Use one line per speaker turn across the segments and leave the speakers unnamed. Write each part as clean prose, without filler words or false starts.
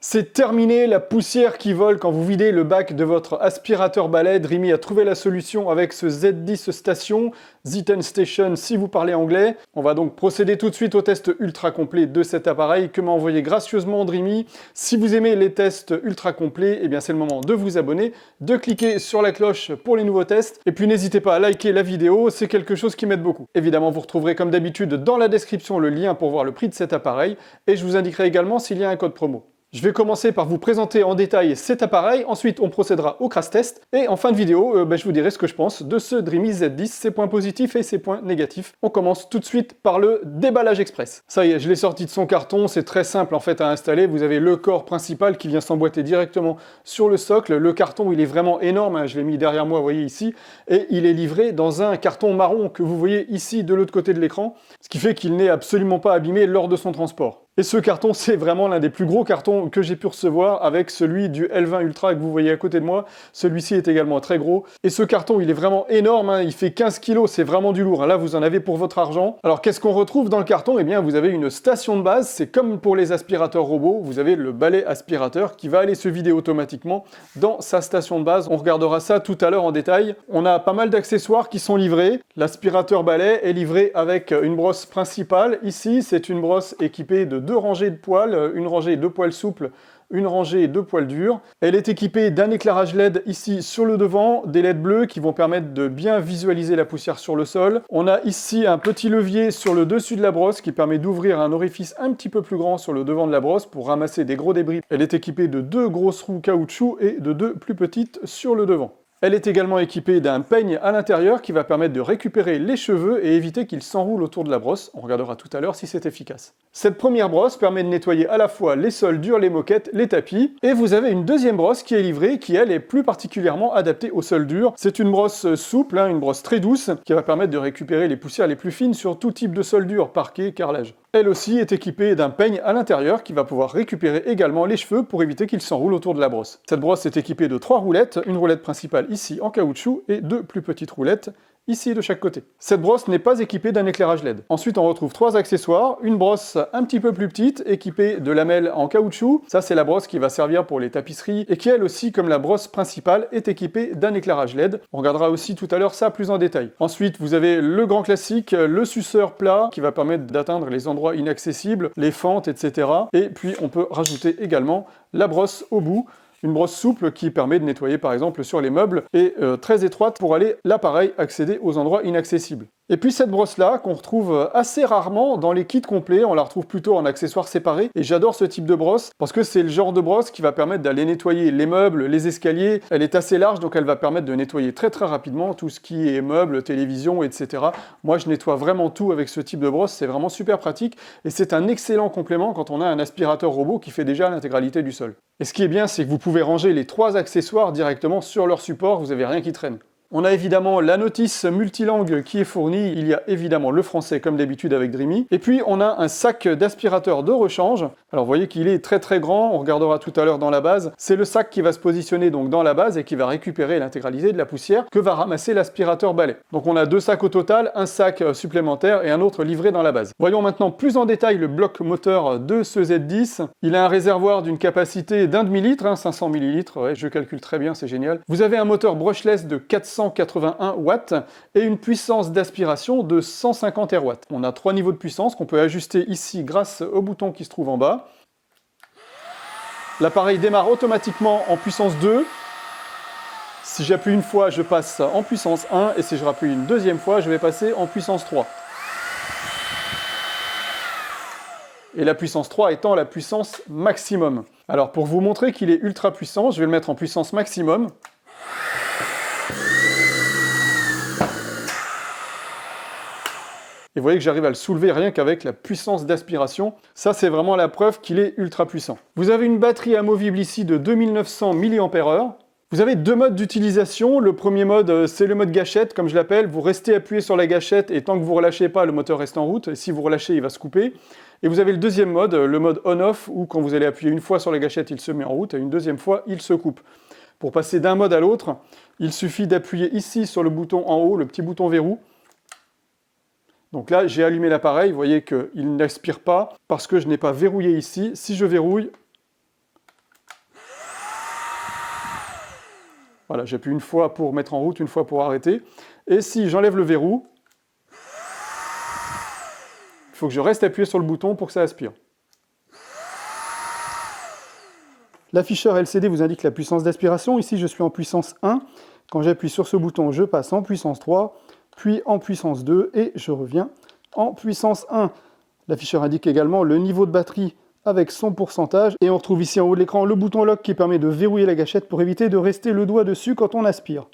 C'est terminé, la poussière qui vole quand vous videz le bac de votre aspirateur balai. Dreamy a trouvé la solution avec ce Z10 Station, Z10 Station si vous parlez anglais. On va donc procéder tout de suite au test ultra complet de cet appareil que m'a envoyé gracieusement Dreamy. Si vous aimez les tests ultra complets, eh bien c'est le moment de vous abonner, de cliquer sur la cloche pour les nouveaux tests. Et puis n'hésitez pas à liker la vidéo, c'est quelque chose qui m'aide beaucoup. Évidemment, vous retrouverez comme d'habitude dans la description le lien pour voir le prix de cet appareil. Et je vous indiquerai également s'il y a un code promo. Je vais commencer par vous présenter en détail cet appareil, ensuite on procédera au crash test, et en fin de vidéo, je vous dirai ce que je pense de ce Dreamy Z10, ses points positifs et ses points négatifs. On commence tout de suite par le déballage express. Ça y est, je l'ai sorti de son carton, c'est très simple en fait à installer, vous avez le corps principal qui vient s'emboîter directement sur le socle, le carton il est vraiment énorme, hein, je l'ai mis derrière moi, vous voyez ici, et il est livré dans un carton marron que vous voyez ici de l'autre côté de l'écran, ce qui fait qu'il n'est absolument pas abîmé lors de son transport. Et ce carton, c'est vraiment l'un des plus gros cartons que j'ai pu recevoir avec celui du L20 Ultra que vous voyez à côté de moi. Celui-ci est également très gros. Et ce carton, il est vraiment énorme, hein, il fait 15 kg, c'est vraiment du lourd. Là, vous en avez pour votre argent. Alors, qu'est-ce qu'on retrouve dans le carton? Eh bien, vous avez une station de base, c'est comme pour les aspirateurs robots, vous avez le balai aspirateur qui va aller se vider automatiquement dans sa station de base. On regardera ça tout à l'heure en détail. On a pas mal d'accessoires qui sont livrés. L'aspirateur balai est livré avec une brosse principale. Ici, c'est une brosse équipée de deux rangées de poils, une rangée de poils souples, une rangée de poils durs. Elle est équipée d'un éclairage LED ici sur le devant, des LED bleus qui vont permettre de bien visualiser la poussière sur le sol. On a ici un petit levier sur le dessus de la brosse qui permet d'ouvrir un orifice un petit peu plus grand sur le devant de la brosse pour ramasser des gros débris. Elle est équipée de deux grosses roues caoutchouc et de deux plus petites sur le devant. Elle est également équipée d'un peigne à l'intérieur qui va permettre de récupérer les cheveux et éviter qu'ils s'enroulent autour de la brosse. On regardera tout à l'heure si c'est efficace. Cette première brosse permet de nettoyer à la fois les sols durs, les moquettes, les tapis. Et vous avez une deuxième brosse qui est livrée, qui elle est plus particulièrement adaptée aux sols durs. C'est une brosse souple, hein, une brosse très douce, qui va permettre de récupérer les poussières les plus fines sur tout type de sol dur, parquet, carrelage. Elle aussi est équipée d'un peigne à l'intérieur qui va pouvoir récupérer également les cheveux pour éviter qu'ils s'enroulent autour de la brosse. Cette brosse est équipée de 3 roulettes, une roulette principale ici en caoutchouc et 2 plus petites roulettes ici de chaque côté. Cette brosse n'est pas équipée d'un éclairage LED. Ensuite, on retrouve 3 accessoires. Une brosse un petit peu plus petite, équipée de lamelles en caoutchouc. Ça, c'est la brosse qui va servir pour les tapisseries et qui, elle aussi, comme la brosse principale, est équipée d'un éclairage LED. On regardera aussi tout à l'heure ça plus en détail. Ensuite, vous avez le grand classique, le suceur plat, qui va permettre d'atteindre les endroits inaccessibles, les fentes, etc. Et puis, on peut rajouter également la brosse au bout. Une brosse souple qui permet de nettoyer par exemple sur les meubles et très étroite pour aller, là pareil, accéder aux endroits inaccessibles. Et puis cette brosse-là, qu'on retrouve assez rarement dans les kits complets, on la retrouve plutôt en accessoires séparés, et j'adore ce type de brosse, parce que c'est le genre de brosse qui va permettre d'aller nettoyer les meubles, les escaliers. Elle est assez large, donc elle va permettre de nettoyer très rapidement tout ce qui est meubles, télévision, etc. Moi, je nettoie vraiment tout avec ce type de brosse, c'est vraiment super pratique, et c'est un excellent complément quand on a un aspirateur robot qui fait déjà l'intégralité du sol. Et ce qui est bien, c'est que vous pouvez ranger les 3 accessoires directement sur leur support, vous n'avez rien qui traîne. On a évidemment la notice multilangue qui est fournie, il y a évidemment le français comme d'habitude avec Dreamy, et puis on a un sac d'aspirateur de rechange. Alors vous voyez qu'il est très grand, on regardera tout à l'heure dans la base. C'est le sac qui va se positionner donc dans la base et qui va récupérer l'intégralité de la poussière que va ramasser l'aspirateur balai. Donc on a 2 sacs au total, un sac supplémentaire et un autre livré dans la base. Voyons maintenant plus en détail le bloc moteur de ce Z10. Il a un réservoir d'une capacité d'1 demi-litre, 500 ml, ouais, je calcule très bien, c'est génial. Vous avez un moteur brushless de 481 watts et une puissance d'aspiration de 150 RW. On a 3 niveaux de puissance qu'on peut ajuster ici grâce au bouton qui se trouve en bas. L'appareil démarre automatiquement en puissance 2. Si j'appuie une fois, je passe en puissance 1 et si je rappuie une deuxième fois, je vais passer en puissance 3. Et la puissance 3 étant la puissance maximum. Alors pour vous montrer qu'il est ultra puissant, je vais le mettre en puissance maximum. Et vous voyez que j'arrive à le soulever rien qu'avec la puissance d'aspiration. Ça, c'est vraiment la preuve qu'il est ultra puissant. Vous avez une batterie amovible ici de 2900 mAh. Vous avez 2 modes d'utilisation. Le premier mode, c'est le mode gâchette, comme je l'appelle. Vous restez appuyé sur la gâchette et tant que vous ne relâchez pas, le moteur reste en route. Et si vous relâchez, il va se couper. Et vous avez le deuxième mode, le mode on-off, où quand vous allez appuyer une fois sur la gâchette, il se met en route, et une deuxième fois, il se coupe. Pour passer d'un mode à l'autre, il suffit d'appuyer ici sur le bouton en haut, le petit bouton verrou. Donc là, j'ai allumé l'appareil, vous voyez qu'il n'aspire pas parce que je n'ai pas verrouillé ici. Si je verrouille, Voilà, j'appuie une fois pour mettre en route, une fois pour arrêter. Et si j'enlève le verrou, il faut que je reste appuyé sur le bouton pour que ça aspire. L'afficheur LCD vous indique la puissance d'aspiration. Ici, je suis en puissance 1. Quand j'appuie sur ce bouton, je passe en puissance 3, puis en puissance 2, et je reviens en puissance 1. L'afficheur indique également le niveau de batterie avec son pourcentage. Et on retrouve ici en haut de l'écran le bouton lock qui permet de verrouiller la gâchette pour éviter de rester le doigt dessus quand on aspire.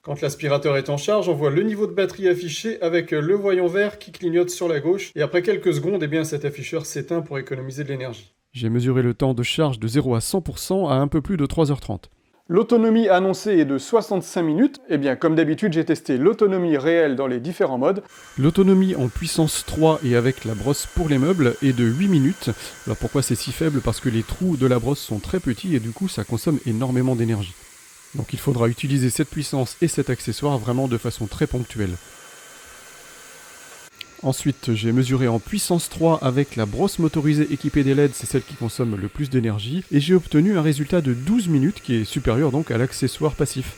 Quand l'aspirateur est en charge, on voit le niveau de batterie affiché avec le voyant vert qui clignote sur la gauche. Et après quelques secondes, cet afficheur s'éteint pour économiser de l'énergie.
J'ai mesuré le temps de charge de 0 à 100% à un peu plus de 3h30.
L'autonomie annoncée est de 65 minutes. Comme d'habitude, j'ai testé l'autonomie réelle dans les différents modes.
L'autonomie en puissance 3 et avec la brosse pour les meubles est de 8 minutes. Alors pourquoi c'est si faible? Parce que les trous de la brosse sont très petits et du coup ça consomme énormément d'énergie. Donc il faudra utiliser cette puissance et cet accessoire vraiment de façon très ponctuelle. Ensuite, j'ai mesuré en puissance 3 avec la brosse motorisée équipée des LED, c'est celle qui consomme le plus d'énergie, et j'ai obtenu un résultat de 12 minutes qui est supérieur donc à l'accessoire passif.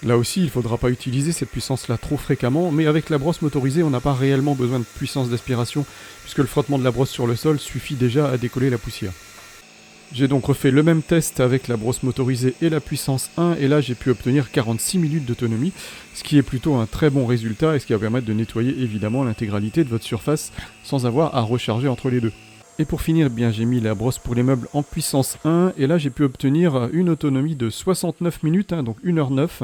Là aussi, il ne faudra pas utiliser cette puissance-là trop fréquemment, mais avec la brosse motorisée, on n'a pas réellement besoin de puissance d'aspiration, puisque le frottement de la brosse sur le sol suffit déjà à décoller la poussière. J'ai donc refait le même test avec la brosse motorisée et la puissance 1, et là j'ai pu obtenir 46 minutes d'autonomie, ce qui est plutôt un très bon résultat et ce qui va permettre de nettoyer évidemment l'intégralité de votre surface sans avoir à recharger entre les deux. Et pour finir, j'ai mis la brosse pour les meubles en puissance 1, et là j'ai pu obtenir une autonomie de 69 minutes, donc 1h09,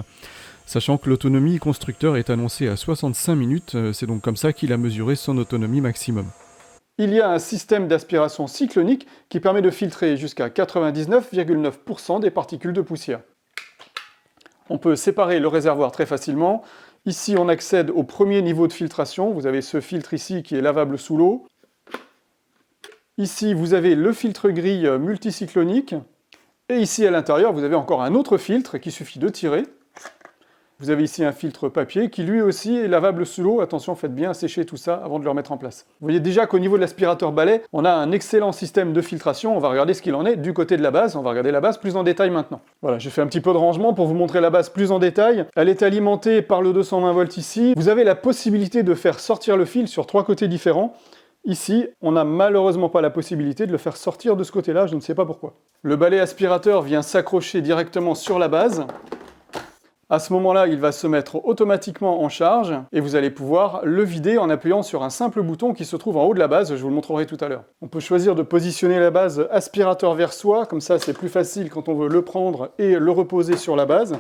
sachant que l'autonomie constructeur est annoncée à 65 minutes, c'est donc comme ça qu'il a mesuré son autonomie maximum.
Il y a un système d'aspiration cyclonique qui permet de filtrer jusqu'à 99,9% des particules de poussière. On peut séparer le réservoir très facilement. Ici, on accède au premier niveau de filtration. Vous avez ce filtre ici qui est lavable sous l'eau. Ici, vous avez le filtre gris multicyclonique. Et ici, à l'intérieur, vous avez encore un autre filtre qu'il suffit de tirer. Vous avez ici un filtre papier qui lui aussi est lavable sous l'eau. Attention, faites bien sécher tout ça avant de le remettre en place. Vous voyez déjà qu'au niveau de l'aspirateur balai, on a un excellent système de filtration. On va regarder ce qu'il en est du côté de la base. On va regarder la base plus en détail maintenant. Voilà, j'ai fait un petit peu de rangement pour vous montrer la base plus en détail. Elle est alimentée par le 220 volts ici. Vous avez la possibilité de faire sortir le fil sur 3 côtés différents. Ici, on n'a malheureusement pas la possibilité de le faire sortir de ce côté-là, je ne sais pas pourquoi. Le balai aspirateur vient s'accrocher directement sur la base. À ce moment-là, il va se mettre automatiquement en charge et vous allez pouvoir le vider en appuyant sur un simple bouton qui se trouve en haut de la base, je vous le montrerai tout à l'heure. On peut choisir de positionner la base aspirateur vers soi, comme ça c'est plus facile quand on veut le prendre et le reposer sur la base.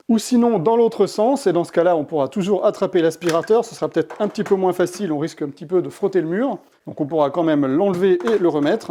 Ou sinon dans l'autre sens, et dans ce cas-là on pourra toujours attraper l'aspirateur, ce sera peut-être un petit peu moins facile, on risque un petit peu de frotter le mur, donc on pourra quand même l'enlever et le remettre.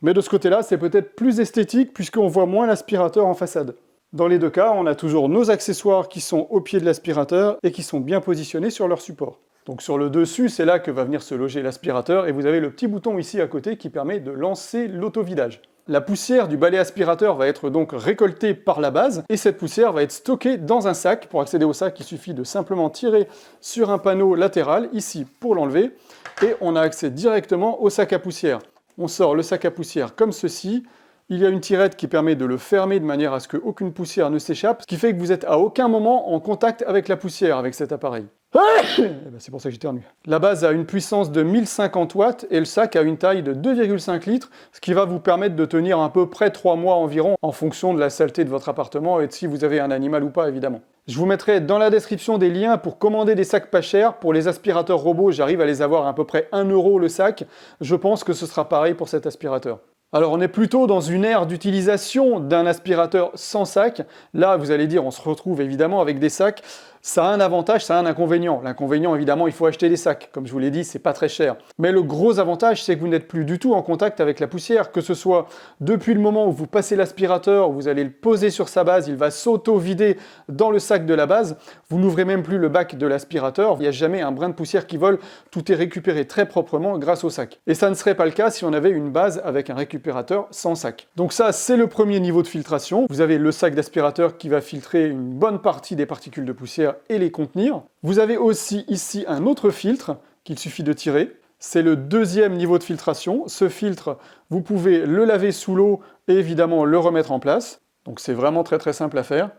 Mais de ce côté-là, c'est peut-être plus esthétique puisqu'on voit moins l'aspirateur en façade. Dans les deux cas, on a toujours nos accessoires qui sont au pied de l'aspirateur et qui sont bien positionnés sur leur support. Donc sur le dessus, c'est là que va venir se loger l'aspirateur et vous avez le petit bouton ici à côté qui permet de lancer l'autovidage. La poussière du balai aspirateur va être donc récoltée par la base et cette poussière va être stockée dans un sac. Pour accéder au sac, il suffit de simplement tirer sur un panneau latéral ici pour l'enlever et on a accès directement au sac à poussière. On sort le sac à poussière comme ceci. Il y a une tirette qui permet de le fermer de manière à ce qu'aucune poussière ne s'échappe, ce qui fait que vous êtes à aucun moment en contact avec la poussière avec cet appareil. C'est pour ça que j'éternue. La base a une puissance de 1050 watts et le sac a une taille de 2,5 litres, ce qui va vous permettre de tenir à peu près 3 mois environ en fonction de la saleté de votre appartement et de si vous avez un animal ou pas évidemment. Je vous mettrai dans la description des liens pour commander des sacs pas chers. Pour les aspirateurs robots, j'arrive à les avoir à peu près 1 € le sac. Je pense que ce sera pareil pour cet aspirateur. Alors on est plutôt dans une ère d'utilisation d'un aspirateur sans sac. Là, vous allez dire, on se retrouve évidemment avec des sacs. Ça a un avantage, ça a un inconvénient. L'inconvénient, évidemment, il faut acheter des sacs. Comme je vous l'ai dit, c'est pas très cher. Mais le gros avantage, c'est que vous n'êtes plus du tout en contact avec la poussière, que ce soit depuis le moment où vous passez l'aspirateur, vous allez le poser sur sa base, il va s'auto-vider dans le sac de la base. Vous n'ouvrez même plus le bac de l'aspirateur. Il n'y a jamais un brin de poussière qui vole. Tout est récupéré très proprement grâce au sac. Et ça ne serait pas le cas si on avait une base avec un récupérateur sans sac. Donc ça, c'est le premier niveau de filtration. Vous avez le sac d'aspirateur qui va filtrer une bonne partie des particules de poussière et les contenir. Vous avez aussi ici un autre filtre qu'il suffit de tirer. C'est le deuxième niveau de filtration. Ce filtre, vous pouvez le laver sous l'eau et évidemment le remettre en place. Donc c'est vraiment très très simple à faire.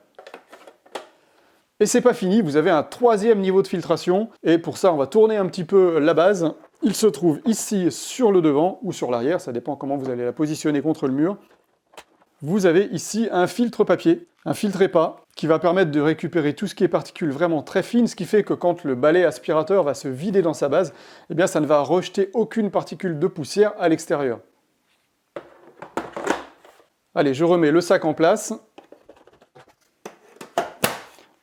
Et c'est pas fini, vous avez un troisième niveau de filtration, et pour ça on va tourner un petit peu la base. Il se trouve ici sur le devant ou sur l'arrière, ça dépend comment vous allez la positionner contre le mur. Vous avez ici un filtre papier, un filtre EPA, qui va permettre de récupérer tout ce qui est particules vraiment très fines, ce qui fait que quand le balai aspirateur va se vider dans sa base, eh bien ça ne va rejeter aucune particule de poussière à l'extérieur. Allez, je remets le sac en place.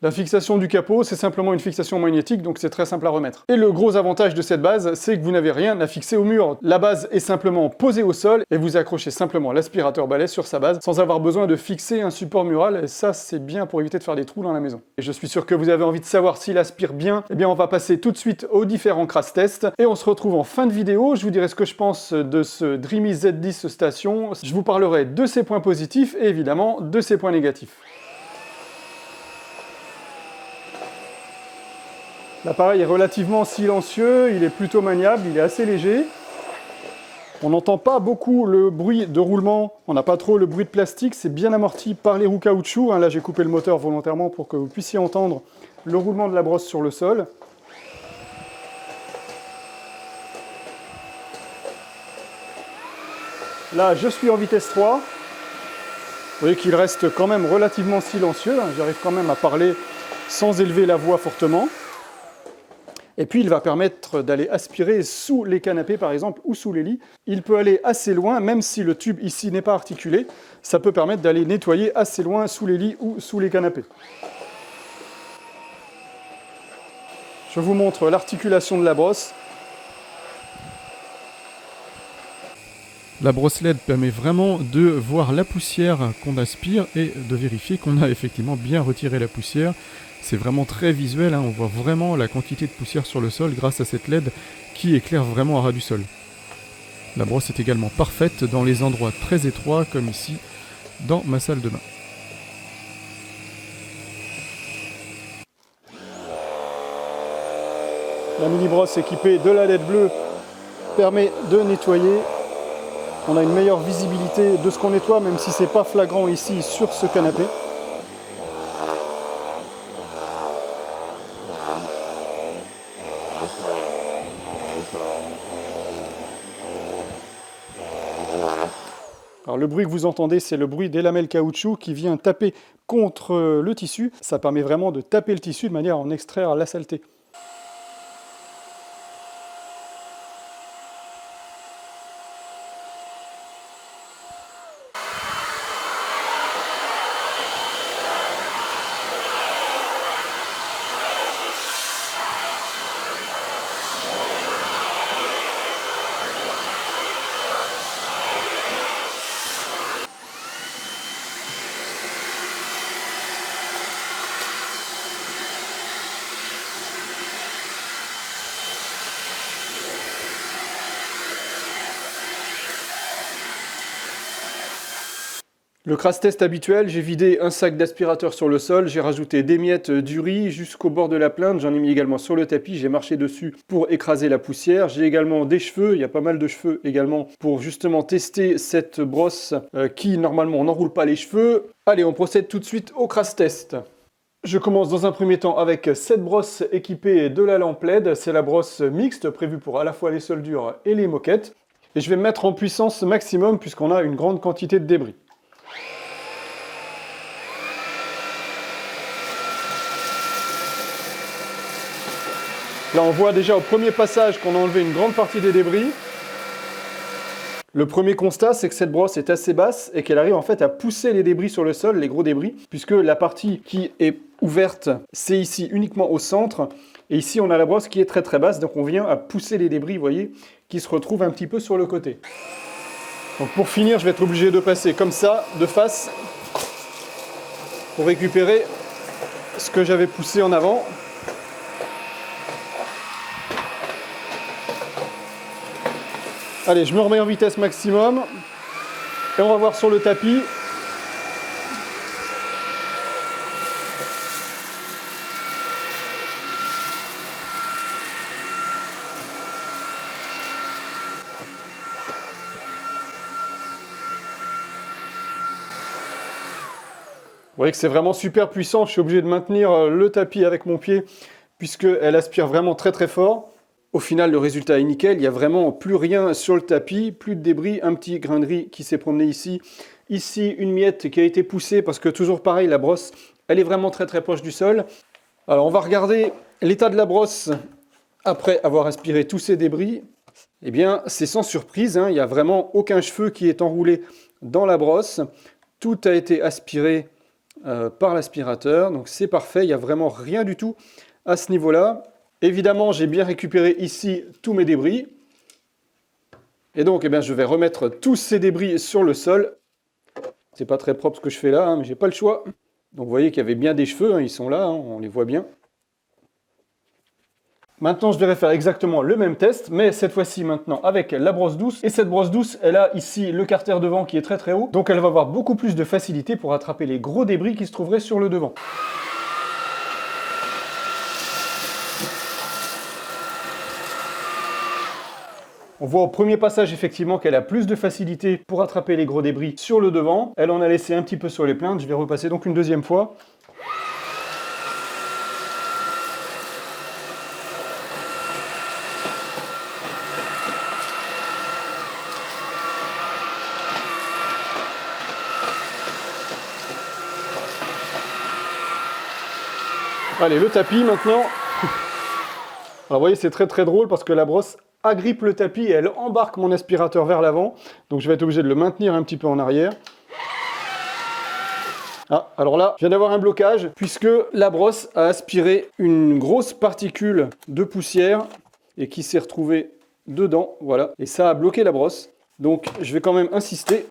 La fixation du capot, c'est simplement une fixation magnétique, donc c'est très simple à remettre. Et le gros avantage de cette base, c'est que vous n'avez rien à fixer au mur. La base est simplement posée au sol, et vous accrochez simplement l'aspirateur balai sur sa base, sans avoir besoin de fixer un support mural, et ça c'est bien pour éviter de faire des trous dans la maison. Et je suis sûr que vous avez envie de savoir s'il aspire bien, eh bien on va passer tout de suite aux différents crash tests, et on se retrouve en fin de vidéo, je vous dirai ce que je pense de ce Dreamy Z10 Station, je vous parlerai de ses points positifs, et évidemment de ses points négatifs. L'appareil est relativement silencieux, il est plutôt maniable, il est assez léger. On n'entend pas beaucoup le bruit de roulement, on n'a pas trop le bruit de plastique, c'est bien amorti par les roues caoutchouc. Là j'ai coupé le moteur volontairement pour que vous puissiez entendre le roulement de la brosse sur le sol. Là je suis en vitesse 3. Vous voyez qu'il reste quand même relativement silencieux, j'arrive quand même à parler sans élever la voix fortement. Et puis il va permettre d'aller aspirer sous les canapés par exemple ou sous les lits. Il peut aller assez loin, même si le tube ici n'est pas articulé, ça peut permettre d'aller nettoyer assez loin sous les lits ou sous les canapés. Je vous montre l'articulation de la brosse.
La brosse LED permet vraiment de voir la poussière qu'on aspire et de vérifier qu'on a effectivement bien retiré la poussière. C'est vraiment très visuel, on voit vraiment la quantité de poussière sur le sol grâce à cette LED qui éclaire vraiment à ras du sol. La brosse est également parfaite dans les endroits très étroits comme ici dans ma salle de bain.
La mini brosse équipée de la LED bleue permet de nettoyer. On a une meilleure visibilité de ce qu'on nettoie, même si c'est pas flagrant ici sur ce canapé. Alors le bruit que vous entendez, c'est le bruit des lamelles caoutchouc qui vient taper contre le tissu. Ça permet vraiment de taper le tissu de manière à en extraire la saleté. Le crash test habituel, j'ai vidé un sac d'aspirateur sur le sol, j'ai rajouté des miettes du riz jusqu'au bord de la plainte, j'en ai mis également sur le tapis, j'ai marché dessus pour écraser la poussière. J'ai également des cheveux, il y a pas mal de cheveux également pour justement tester cette brosse qui normalement n'enroule pas les cheveux. Allez, on procède tout de suite au crash test. Je commence dans un premier temps avec cette brosse équipée de la lampe LED, c'est la brosse mixte prévue pour à la fois les soldures et les moquettes. Et je vais me mettre en puissance maximum puisqu'on a une grande quantité de débris. Là, on voit déjà au premier passage qu'on a enlevé une grande partie des débris. Le premier constat, c'est que cette brosse est assez basse et qu'elle arrive en fait à pousser les débris sur le sol, les gros débris, puisque la partie qui est ouverte, c'est ici uniquement au centre. Et ici, on a la brosse qui est très très basse, donc on vient à pousser les débris, vous voyez, qui se retrouvent un petit peu sur le côté. Donc pour finir, je vais être obligé de passer comme ça, de face, pour récupérer ce que j'avais poussé en avant. Allez, je me remets en vitesse maximum et on va voir sur le tapis. voyez que c'est vraiment super puissant, je suis obligé de maintenir le tapis avec mon pied puisqu'elle aspire vraiment très très fort. Au final, le résultat est nickel, il n'y a vraiment plus rien sur le tapis, plus de débris, un petit grain de riz qui s'est promené ici. Ici, une miette qui a été poussée parce que toujours pareil, la brosse, elle est vraiment très très proche du sol. Alors on va regarder l'état de la brosse après avoir aspiré tous ces débris. Eh bien, c'est sans surprise, hein, il n'y a vraiment aucun cheveu qui est enroulé dans la brosse. Tout a été aspiré par l'aspirateur, donc c'est parfait, il n'y a vraiment rien du tout à ce niveau-là. Évidemment, j'ai bien récupéré ici tous mes débris. Et donc, eh bien, je vais remettre tous ces débris sur le sol. C'est pas très propre ce que je fais là, hein, mais j'ai pas le choix. Donc vous voyez qu'il y avait bien des cheveux, hein, ils sont là, hein, on les voit bien. Maintenant, je devrais faire exactement le même test, mais cette fois-ci maintenant avec la brosse douce. Et cette brosse douce, elle a ici le carter devant qui est très très haut, donc elle va avoir beaucoup plus de facilité pour attraper les gros débris qui se trouveraient sur le devant. On voit au premier passage effectivement qu'elle a plus de facilité pour attraper les gros débris sur le devant. Elle en a laissé un petit peu sur les plaintes, je vais repasser donc une deuxième fois. Allez, le tapis maintenant. Alors vous voyez, c'est très très drôle parce que la brosse agrippe le tapis et elle embarque mon aspirateur vers l'avant. Donc je vais être obligé de le maintenir un petit peu en arrière. Ah, alors là, je viens d'avoir un blocage puisque la brosse a aspiré une grosse particule de poussière et qui s'est retrouvée dedans, voilà. Et ça a bloqué la brosse. Donc je vais quand même insister.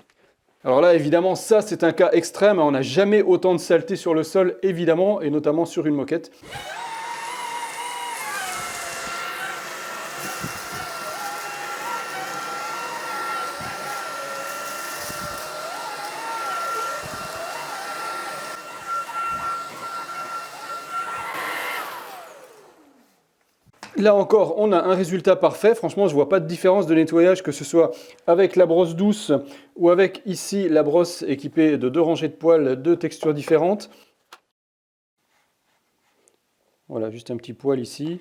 Alors là, évidemment, ça c'est un cas extrême. On n'a jamais autant de saleté sur le sol, évidemment, et notamment sur une moquette. Là encore, on a un résultat parfait. Franchement, je ne vois pas de différence de nettoyage, que ce soit avec la brosse douce ou avec ici la brosse équipée de 2 rangées de poils, 2 textures différentes. Voilà, juste un petit poil ici.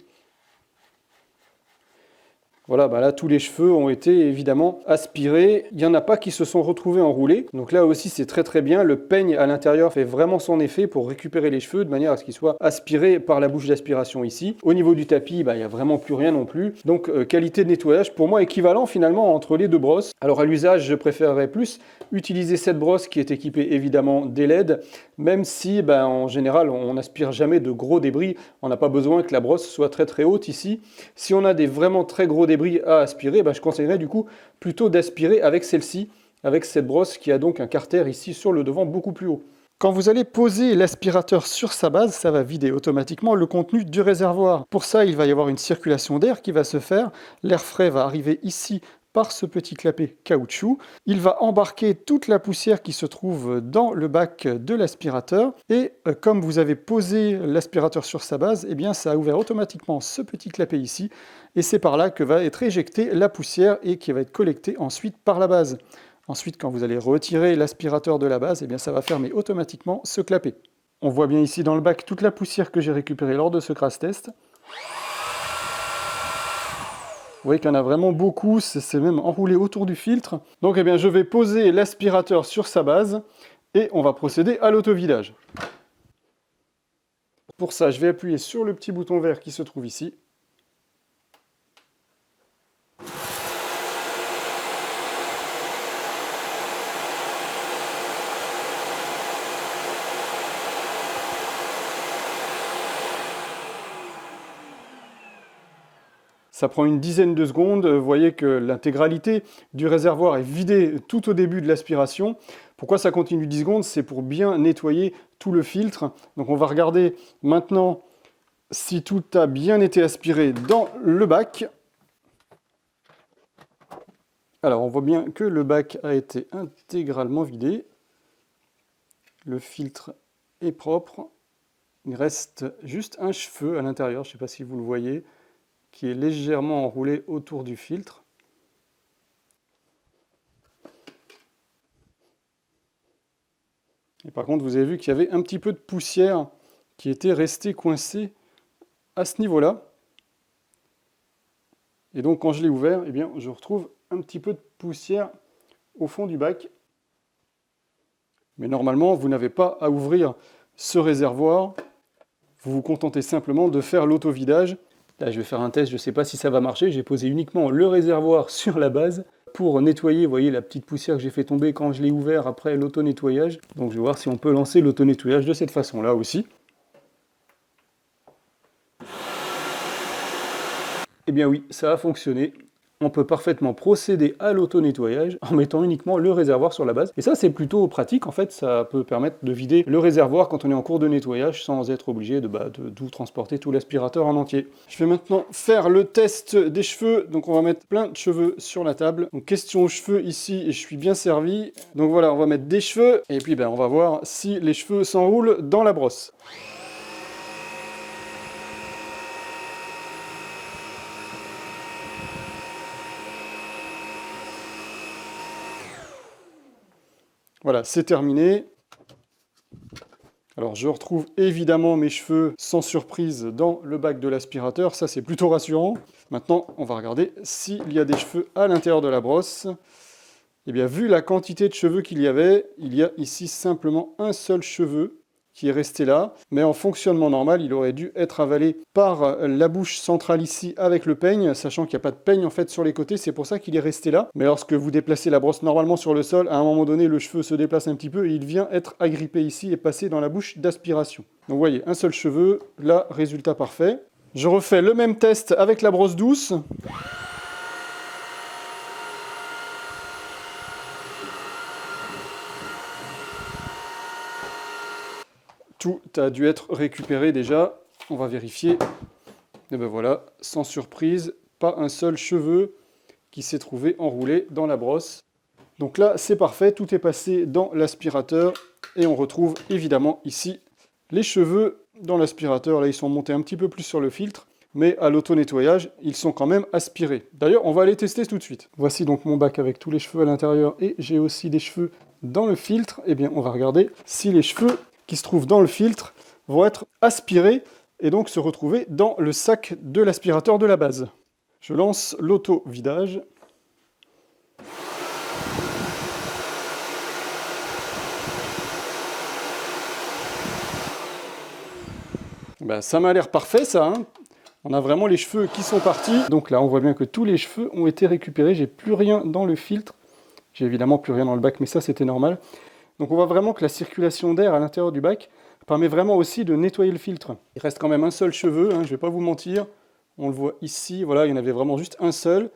Voilà, bah là, tous les cheveux ont été évidemment aspirés. Il n'y en a pas qui se sont retrouvés enroulés. Donc là aussi, c'est très très bien. Le peigne à l'intérieur fait vraiment son effet pour récupérer les cheveux de manière à ce qu'ils soient aspirés par la bouche d'aspiration ici. Au niveau du tapis, bah, il n'y a vraiment plus rien non plus. Donc qualité de nettoyage, pour moi, équivalent finalement entre les deux brosses. Alors à l'usage, je préférerais plus utiliser cette brosse qui est équipée évidemment des LED, même si bah, en général, on n'aspire jamais de gros débris. On n'a pas besoin que la brosse soit très très haute ici. Si on a des vraiment très gros débris à aspirer, je conseillerais du coup plutôt d'aspirer avec celle-ci, avec cette brosse qui a donc un carter ici sur le devant beaucoup plus haut. Quand vous allez poser l'aspirateur sur sa base, ça va vider automatiquement le contenu du réservoir. Pour ça, il va y avoir une circulation d'air qui va se faire. L'air frais va arriver ici par ce petit clapet caoutchouc. Il va embarquer toute la poussière qui se trouve dans le bac de l'aspirateur. Et comme vous avez posé l'aspirateur sur sa base, eh bien, ça a ouvert automatiquement ce petit clapet ici. Et c'est par là que va être éjectée la poussière et qui va être collectée ensuite par la base. Ensuite, quand vous allez retirer l'aspirateur de la base, eh bien, ça va fermer automatiquement ce clapet. On voit bien ici dans le bac toute la poussière que j'ai récupérée lors de ce crash test. Vous voyez qu'il y en a vraiment beaucoup, c'est même enroulé autour du filtre. Donc eh bien, je vais poser l'aspirateur sur sa base et on va procéder à l'autovidage. Pour ça, je vais appuyer sur le petit bouton vert qui se trouve ici. Ça prend une dizaine de secondes. Vous voyez que l'intégralité du réservoir est vidée tout au début de l'aspiration. Pourquoi ça continue 10 secondes? C'est pour bien nettoyer tout le filtre. Donc on va regarder maintenant si tout a bien été aspiré dans le bac. Alors on voit bien que le bac a été intégralement vidé. Le filtre est propre. Il reste juste un cheveu à l'intérieur, je ne sais pas si vous le voyez, qui est légèrement enroulé autour du filtre. Et par contre, vous avez vu qu'il y avait un petit peu de poussière qui était restée coincée à ce niveau-là. Et donc, quand je l'ai ouvert, eh bien, je retrouve un petit peu de poussière au fond du bac. Mais normalement, vous n'avez pas à ouvrir ce réservoir. Vous vous contentez simplement de faire l'auto-vidage. Là, je vais faire un test, je ne sais pas si ça va marcher. J'ai posé uniquement le réservoir sur la base pour nettoyer, vous voyez, la petite poussière que j'ai fait tomber quand je l'ai ouvert après l'auto-nettoyage. Donc, je vais voir si on peut lancer l'auto-nettoyage de cette façon-là aussi. Eh bien oui, ça a fonctionné. On peut parfaitement procéder à l'auto-nettoyage en mettant uniquement le réservoir sur la base. Et ça, c'est plutôt pratique. En fait, ça peut permettre de vider le réservoir quand on est en cours de nettoyage sans être obligé de tout transporter tout l'aspirateur en entier. Je vais maintenant faire le test des cheveux. Donc, on va mettre plein de cheveux sur la table. Donc, question cheveux ici, et je suis bien servi. Donc voilà, on va mettre des cheveux. Et puis, on va voir si les cheveux s'enroulent dans la brosse. Voilà, c'est terminé. Alors, je retrouve évidemment mes cheveux sans surprise dans le bac de l'aspirateur. Ça, c'est plutôt rassurant. Maintenant, on va regarder s'il y a des cheveux à l'intérieur de la brosse. Eh bien, vu la quantité de cheveux qu'il y avait, il y a ici simplement un seul cheveu qui est resté là. Mais en fonctionnement normal, il aurait dû être avalé par la bouche centrale ici avec le peigne, sachant qu'il n'y a pas de peigne en fait sur les côtés, c'est pour ça qu'il est resté là. Mais lorsque vous déplacez la brosse normalement sur le sol, à un moment donné, le cheveu se déplace un petit peu et il vient être agrippé ici et passer dans la bouche d'aspiration. Donc vous voyez, un seul cheveu, là, résultat parfait. Je refais le même test avec la brosse douce. Tout a dû être récupéré déjà. On va vérifier. Et ben voilà, sans surprise, pas un seul cheveu qui s'est trouvé enroulé dans la brosse. Donc là, c'est parfait, tout est passé dans l'aspirateur. Et on retrouve évidemment ici les cheveux dans l'aspirateur. Là, ils sont montés un petit peu plus sur le filtre. Mais à l'auto-nettoyage, ils sont quand même aspirés. D'ailleurs, on va aller tester tout de suite. Voici donc mon bac avec tous les cheveux à l'intérieur. Et j'ai aussi des cheveux dans le filtre. Eh bien, on va regarder si les cheveux qui se trouvent dans le filtre vont être aspirés et donc se retrouver dans le sac de l'aspirateur de la base. Je lance l'auto-vidage. Ça m'a l'air parfait ça, hein. On a vraiment les cheveux qui sont partis. Donc là, on voit bien que tous les cheveux ont été récupérés. J'ai plus rien dans le filtre. J'ai évidemment plus rien dans le bac, mais ça, c'était normal. Donc on voit vraiment que la circulation d'air à l'intérieur du bac permet vraiment aussi de nettoyer le filtre. Il reste quand même un seul cheveu, hein, je ne vais pas vous mentir. On le voit ici, voilà, il y en avait vraiment juste un seul.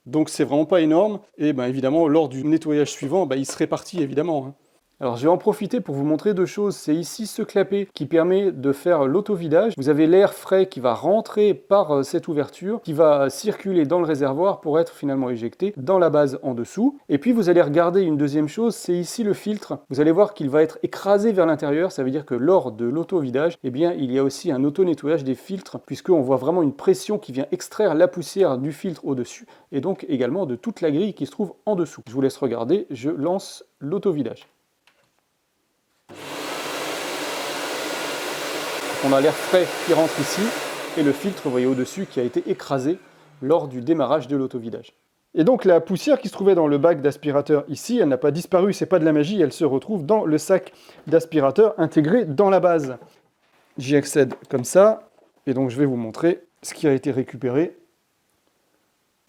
Donc c'est vraiment pas énorme. Et évidemment, lors du nettoyage suivant, il se répartit évidemment, hein. Alors je vais en profiter pour vous montrer deux choses. C'est ici ce clapet qui permet de faire l'auto-vidage. Vous avez l'air frais qui va rentrer par cette ouverture, qui va circuler dans le réservoir pour être finalement éjecté dans la base en dessous. Et puis vous allez regarder une deuxième chose, c'est ici le filtre. Vous allez voir qu'il va être écrasé vers l'intérieur. Ça veut dire que lors de l'auto-vidage, il y a aussi un auto-nettoyage des filtres, puisqu'on voit vraiment une pression qui vient extraire la poussière du filtre au-dessus, et donc également de toute la grille qui se trouve en dessous. Je vous laisse regarder, je lance l'auto-vidage. On a l'air frais qui rentre ici et le filtre, vous voyez au-dessus, qui a été écrasé lors du démarrage de l'auto-vidage. Et donc la poussière qui se trouvait dans le bac d'aspirateur ici, elle n'a pas disparu, c'est pas de la magie, elle se retrouve dans le sac d'aspirateur intégré dans la base. J'y accède comme ça, et donc je vais vous montrer ce qui a été récupéré.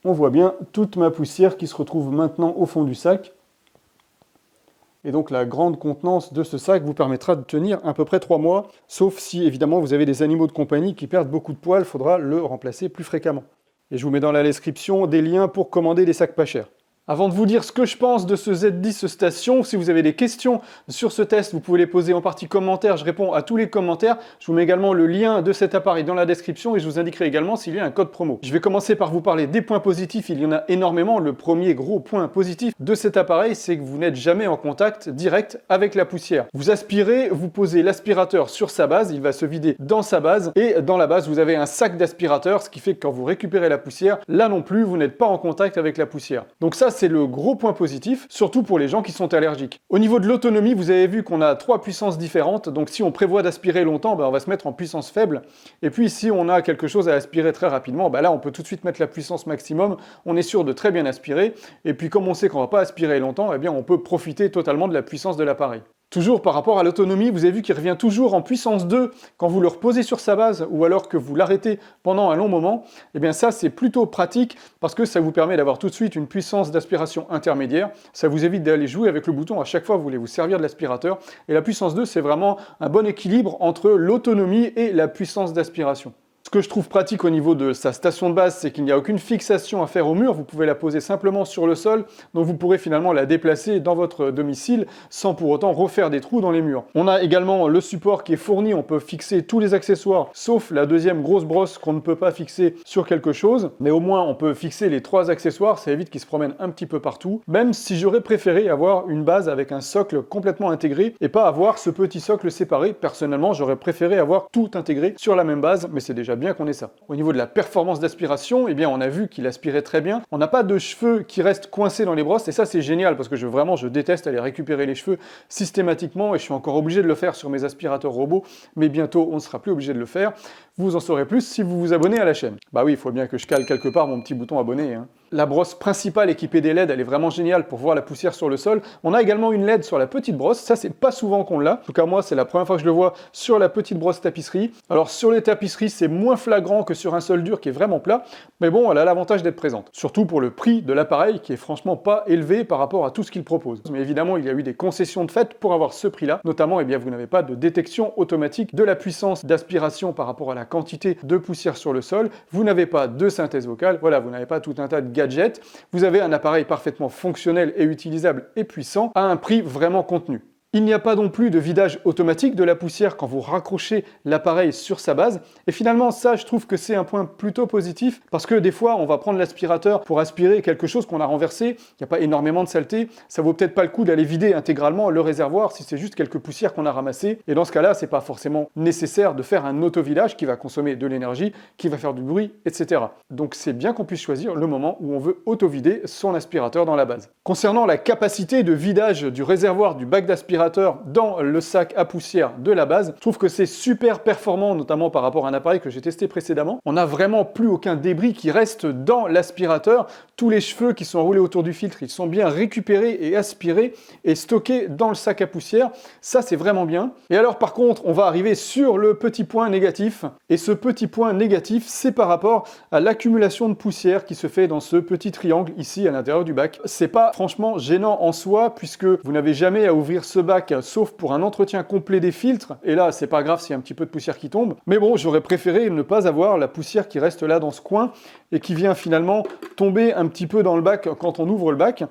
On voit bien toute ma poussière qui se retrouve maintenant au fond du sac. Et donc la grande contenance de ce sac vous permettra de tenir à peu près 3 mois, sauf si évidemment vous avez des animaux de compagnie qui perdent beaucoup de poils, il faudra le remplacer plus fréquemment. Et je vous mets dans la description des liens pour commander des sacs pas chers. Avant de vous dire ce que je pense de ce Z10 Station, si vous avez des questions sur ce test, vous pouvez les poser en partie commentaire, je réponds à tous les commentaires. Je vous mets également le lien de cet appareil dans la description et je vous indiquerai également s'il y a un code promo. Je vais commencer par vous parler des points positifs, il y en a énormément. Le premier gros point positif de cet appareil, c'est que vous n'êtes jamais en contact direct avec la poussière. Vous aspirez, vous posez l'aspirateur sur sa base, il va se vider dans sa base et dans la base, vous avez un sac d'aspirateur, ce qui fait que quand vous récupérez la poussière, là non plus, vous n'êtes pas en contact avec la poussière. Donc ça, c'est le gros point positif, surtout pour les gens qui sont allergiques. Au niveau de l'autonomie, vous avez vu qu'on a 3 puissances différentes, donc si on prévoit d'aspirer longtemps, on va se mettre en puissance faible. Et puis si on a quelque chose à aspirer très rapidement, là on peut tout de suite mettre la puissance maximum, on est sûr de très bien aspirer. Et puis comme on sait qu'on va pas aspirer longtemps, on peut profiter totalement de la puissance de l'appareil. Toujours par rapport à l'autonomie, vous avez vu qu'il revient toujours en puissance 2 quand vous le reposez sur sa base ou alors que vous l'arrêtez pendant un long moment. Ça c'est plutôt pratique parce que ça vous permet d'avoir tout de suite une puissance d'aspiration intermédiaire. Ça vous évite d'aller jouer avec le bouton à chaque fois que vous voulez vous servir de l'aspirateur. Et la puissance 2, c'est vraiment un bon équilibre entre l'autonomie et la puissance d'aspiration. Ce que je trouve pratique au niveau de sa station de base, c'est qu'il n'y a aucune fixation à faire au mur, vous pouvez la poser simplement sur le sol, donc vous pourrez finalement la déplacer dans votre domicile sans pour autant refaire des trous dans les murs. On a également le support qui est fourni, on peut fixer tous les accessoires, sauf la deuxième grosse brosse qu'on ne peut pas fixer sur quelque chose, mais au moins on peut fixer les 3 accessoires, ça évite qu'ils se promènent un petit peu partout, même si j'aurais préféré avoir une base avec un socle complètement intégré et pas avoir ce petit socle séparé. Personnellement, j'aurais préféré avoir tout intégré sur la même base, mais c'est déjà bien qu'on ait ça. Au niveau de la performance d'aspiration, on a vu qu'il aspirait très bien. On n'a pas de cheveux qui restent coincés dans les brosses, et ça c'est génial parce que je déteste aller récupérer les cheveux systématiquement et je suis encore obligé de le faire sur mes aspirateurs robots, mais bientôt on ne sera plus obligé de le faire. Vous en saurez plus si vous vous abonnez à la chaîne. Oui, il faut bien que je cale quelque part mon petit bouton abonné. La brosse principale équipée des LED, elle est vraiment géniale pour voir la poussière sur le sol. On a également une LED sur la petite brosse, ça c'est pas souvent qu'on l'a. En tout cas moi c'est la première fois que je le vois sur la petite brosse tapisserie. Alors sur les tapisseries c'est moins flagrant que sur un sol dur qui est vraiment plat, mais bon elle a l'avantage d'être présente. Surtout pour le prix de l'appareil qui est franchement pas élevé par rapport à tout ce qu'il propose. Mais évidemment il y a eu des concessions de fait pour avoir ce prix là. Notamment vous n'avez pas de détection automatique de la puissance d'aspiration par rapport à la quantité de poussière sur le sol. Vous n'avez pas de synthèse vocale, vous n'avez pas tout un tas de gadgets. Vous avez un appareil parfaitement fonctionnel et utilisable et puissant à un prix vraiment contenu. Il n'y a pas non plus de vidage automatique de la poussière quand vous raccrochez l'appareil sur sa base. Et finalement, ça, je trouve que c'est un point plutôt positif parce que des fois, on va prendre l'aspirateur pour aspirer quelque chose qu'on a renversé. Il n'y a pas énormément de saleté. Ça vaut peut-être pas le coup d'aller vider intégralement le réservoir si c'est juste quelques poussières qu'on a ramassées. Et dans ce cas-là, c'est pas forcément nécessaire de faire un auto-vidage qui va consommer de l'énergie, qui va faire du bruit, etc. Donc c'est bien qu'on puisse choisir le moment où on veut auto-vider son aspirateur dans la base. Concernant la capacité de vidage du réservoir du bac d'aspirateur dans le sac à poussière de la base, je trouve que c'est super performant, notamment par rapport à un appareil que j'ai testé précédemment. On n'a vraiment plus aucun débris qui reste dans l'aspirateur. Tous les cheveux qui sont enroulés autour du filtre, ils sont bien récupérés et aspirés et stockés dans le sac à poussière. Ça, c'est vraiment bien. Et alors, par contre, on va arriver sur le petit point négatif. Et ce petit point négatif, c'est par rapport à l'accumulation de poussière qui se fait dans ce petit triangle ici à l'intérieur du bac. C'est pas franchement gênant en soi puisque vous n'avez jamais à ouvrir ce bac sauf pour un entretien complet des filtres, et là c'est pas grave s'il y a un petit peu de poussière qui tombe, mais bon j'aurais préféré ne pas avoir la poussière qui reste là dans ce coin et qui vient finalement tomber un petit peu dans le bac quand on ouvre le bac.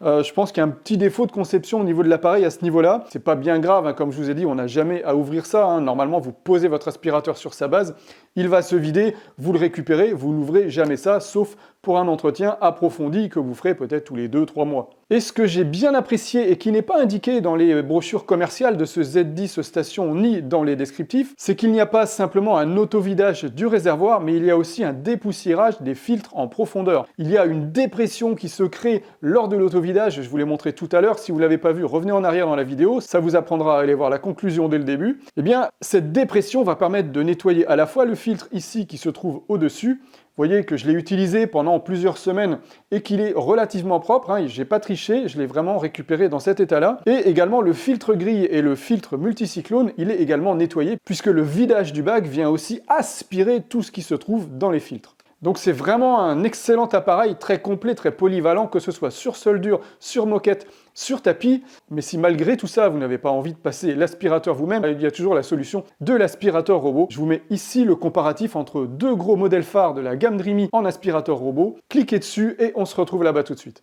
Je pense qu'il y a un petit défaut de conception au niveau de l'appareil à ce niveau-là. C'est pas bien grave, comme je vous ai dit, on n'a jamais à ouvrir ça. Normalement, vous posez votre aspirateur sur sa base, il va se vider, vous le récupérez, vous n'ouvrez jamais ça, sauf pour un entretien approfondi que vous ferez peut-être tous les 2-3 mois. Et ce que j'ai bien apprécié et qui n'est pas indiqué dans les brochures commerciales de ce Z10 station ni dans les descriptifs, c'est qu'il n'y a pas simplement un auto-vidage du réservoir, mais il y a aussi un dépoussiérage des filtres en profondeur. Il y a une dépression qui se crée lors de l'auto-vidage, je vous l'ai montré tout à l'heure, si vous ne l'avez pas vu, revenez en arrière dans la vidéo, ça vous apprendra à aller voir la conclusion dès le début. Eh bien, cette dépression va permettre de nettoyer à la fois le filtre ici qui se trouve au-dessus. Vous voyez que je l'ai utilisé pendant plusieurs semaines et qu'il est relativement propre, j'ai pas triché, je l'ai vraiment récupéré dans cet état-là. Et également le filtre grille et le filtre multicyclone, il est également nettoyé puisque le vidage du bac vient aussi aspirer tout ce qui se trouve dans les filtres. Donc c'est vraiment un excellent appareil, très complet, très polyvalent, que ce soit sur sol dur, sur moquette, sur tapis. Mais si malgré tout ça, vous n'avez pas envie de passer l'aspirateur vous-même, il y a toujours la solution de l'aspirateur robot. Je vous mets ici le comparatif entre deux gros modèles phares de la gamme Dreamy en aspirateur robot. Cliquez dessus et on se retrouve là-bas tout de suite.